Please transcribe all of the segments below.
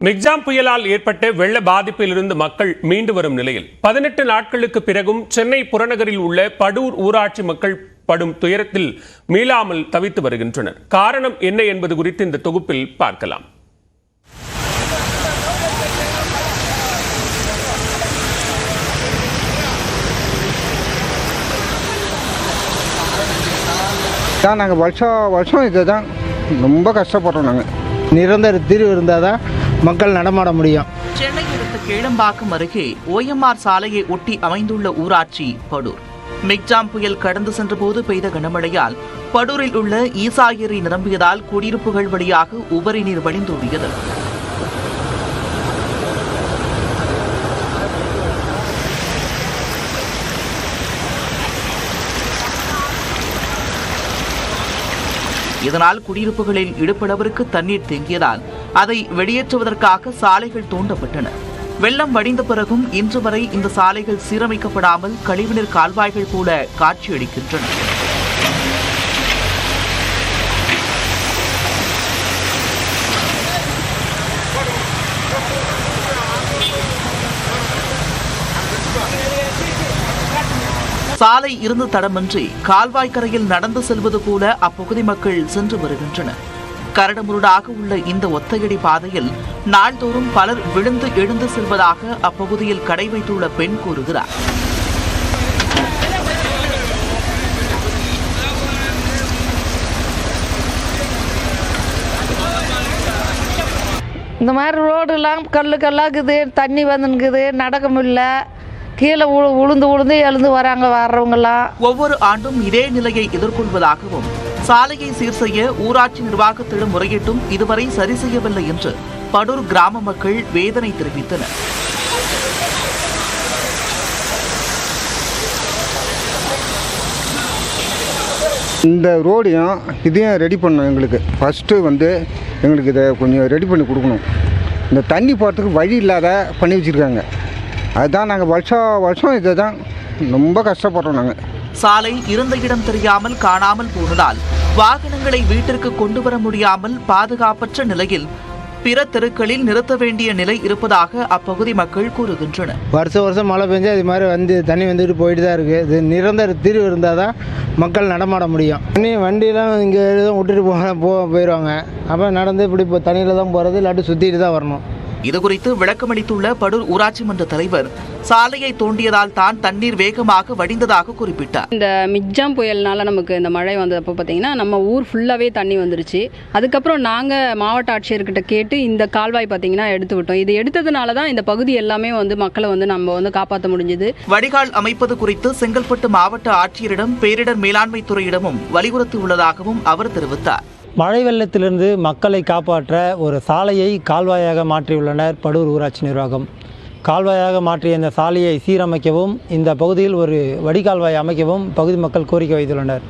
Michaung புயலால் ஏற்பட்ட வெள்ள பாதிப்பிலிருந்து மக்கள் மீண்டு வரும் நிலையில் 18 நாட்களுக்கு பிறகும் சென்னை புறநகரில் உள்ள படூர் ஊராட்சி மக்கள் படும் துயரத்தில் மீளாமல் தவித்து வருகின்றனர். காரணம் என்ன என்பது குறித்து இந்த தொகுப்பில் பார்க்கலாம். நாங்கள் வருஷம் இதை தான் ரொம்ப கஷ்டப்படுறோம். நாங்கள் நிரந்தர தீர்வு இருந்தால் தான் மக்கள் நடமாட முடியும். சென்னை அடுத்த கேளம்பாக்கம் அருகே OMR சாலையை ஒட்டி அமைந்துள்ள ஊராட்சி படூர். மிக்ஜாம் புயல் கடந்து சென்றபோது பெய்த கனமழையால் படூரில் உள்ள ஈசா ஏரி நிரம்பியதால் குடியிருப்புகள் வழியாக உபரி நீர் வழிந்தோடியது. இதனால் குடியிருப்புகளில் இடுப்பளவிற்கு தண்ணீர் தேங்கியதால் அதை வெளியேற்றுவதற்காக சாலைகள் தோண்டப்பட்டன. வெள்ளம் வடிந்த பிறகும் இன்று வரை இந்த சாலைகள் சீரமைக்கப்படாமல் கழிவுநீர் கால்வாய்கள் போல காட்சியளிக்கின்றன. சாலை இருந்த தடமின்றி கால்வாய் கரையில் நடந்து செல்வது போல அப்பகுதி மக்கள் சென்று வருகின்றனர். கரடுமுரடாக உள்ள இந்த ஒத்தையடி பாதையில் நாள்தோறும் பலர் விழுந்து எழுந்து செல்வதாக அப்பகுதியில் கடை வைத்துள்ள பெண் கூறுகிறார். இந்த மாதிரி ரோடுலாம் கல்லாக்குது, தண்ணி வந்துக்குது, நடக்க முடியல, கீழே உளுந்து எழுந்து வர்றவங்கலாம். ஒவ்வொரு ஆண்டும் இதே நிலையை எதிர்கொள்வதாகவும் சாலையை சீர் செய்ய ஊராட்சி நிர்வாகத்திடம் முறையிட்டும் இதுவரை சரி செய்யவில்லை என்று படூர் கிராம மக்கள் வேதனை தெரிவித்தனர். இந்த ரோடையும் இதையும் ரெடி பண்ணணும். எங்களுக்கு ஃபஸ்ட்டு எங்களுக்கு இதை கொஞ்சம் ரெடி பண்ணி கொடுக்கணும். இந்த தண்ணி போகிறதுக்கு வழி இல்லாத பண்ணி வச்சுருக்காங்க. அதுதான் நாங்கள் வருஷம் இதை தான் ரொம்ப கஷ்டப்படுறோம். நாங்கள் சாலை இருந்த இடம் தெரியாமல் காணாமல் போனதால் வாகனங்களை வீட்டிற்கு கொண்டு வர முடியாமல் பாதுகாப்பற்ற நிலையில் பிற தெருக்களில் நிறுத்த வேண்டிய நிலை இருப்பதாக அப்பகுதி மக்கள் கூறுகின்றனர். வருஷம் மழை பெஞ்சா இது மாதிரி தண்ணி வந்துட்டு போயிட்டு தான் இருக்குது. இது நிரந்தர தீர்வு இருந்தால் தான் மக்கள் நடமாட முடியும். வண்டியெல்லாம் இங்கே விட்டுட்டு போயிடுவாங்க. அப்போ நடந்து இப்படி இப்போ தண்ணியில் தான் போகிறது, இல்லாட்டி சுற்றிட்டு தான் வரணும். இதுகுறித்து விளக்கமளித்துள்ள படூர் ஊராட்சி மன்ற தலைவர் சாலையை தோண்டியதால் தான் தண்ணீர் வேகமாக வடிந்ததாக குறிப்பிட்டார். இந்த மிக்ஜாம் புயல்னால நமக்கு இந்த மழை வந்தப்போ பார்த்தீங்கன்னா நம்ம ஊர் ஃபுல்லாகவே தண்ணி வந்துருச்சு. அதுக்கப்புறம் நாங்கள் மாவட்ட ஆட்சியர்கிட்ட கேட்டு இந்த கால்வாய் பார்த்தீங்கன்னா எடுத்து விட்டோம். இது எடுத்ததுனால தான் இந்த பகுதி எல்லாமே மக்களை நம்ம காப்பாற்ற முடிஞ்சது. வடிகால் அமைப்பது குறித்து செங்கல்பட்டு மாவட்ட ஆட்சியரிடம் பேரிடர் மேலாண்மை துறையிடமும் வலியுறுத்தியுள்ளதாகவும் அவர் தெரிவித்தார். மழை வெள்ளத்திலிருந்து மக்களை காப்பாற்ற ஒரு சாலையை கால்வாயாக மாற்றியுள்ளனர் படூர் ஊராட்சி நிர்வாகம். கால்வாயாக மாற்றிய இந்த சாலையை சீரமைக்கவும் இந்த பகுதியில் ஒரு வடிகால்வாய் அமைக்கவும் பகுதி மக்கள் கோரிக்கை வைத்துள்ளனர்.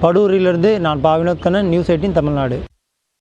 படூரிலிருந்து நான் வினோத் கண்ணன், நியூஸ் 18 தமிழ்நாடு.